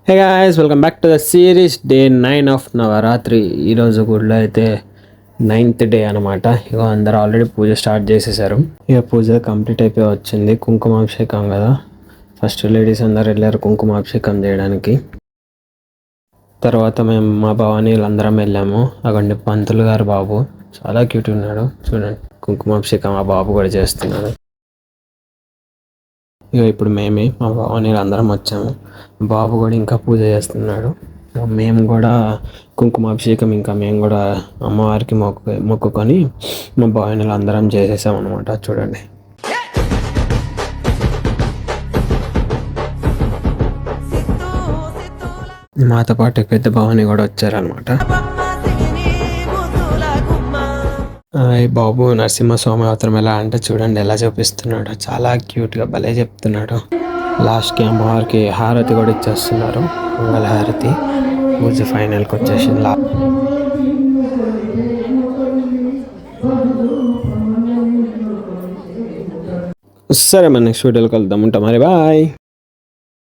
Hey guys, welcome back to the series day 9 of Navratri. ఈరోజు గుడిలో అయితే 9th డే అనమాట. ఇక అందరు ఆల్రెడీ పూజ స్టార్ట్ చేసేసారు. ఇక పూజ కంప్లీట్ అయిపోయి వచ్చింది. కుంకుమాభిషేకం కదా, ఫస్ట్ లేడీస్ అందరు వెళ్ళారు కుంకుమాభిషేకం చేయడానికి. తర్వాత మేము మా భవానీలు అందరం వెళ్ళాము. అక్కడ పంతులు గారు బాబు చాలా క్యూట్ ఉన్నాడు చూడండి. కుంకుమాభిషేకం ఆ బాబు కూడా చేస్తున్నాడు. ఇక ఇప్పుడు మా భవానీలు అందరం వచ్చాము. బాబు కూడా ఇంకా పూజ చేస్తున్నాడు. మేము కూడా కుంకుమాభిషేకం ఇంకా మేము కూడా అమ్మవారికి మొక్కుకొని మా భవానీలు అందరం చేసేసాం అనమాట. చూడండి, మాతో పాటు పెద్ద భవానీ కూడా వచ్చారనమాట. ఈ బాబు నరసింహస్వామి అవతారం ఎలా అంటే చూడండి ఎలా చూపిస్తున్నాడు. చాలా క్యూట్గా భలే చెప్తున్నాడు. లాస్ట్కి అమ్మవారికి హారతి కూడా ఇచ్చేస్తున్నారు, మంగళ హారతి. పూజ ఫైనల్కి వచ్చేసింది. సరే, మన నెక్స్ట్ వీడియోలో కలుద్దాం. ఉంటాం మరి, బాయ్.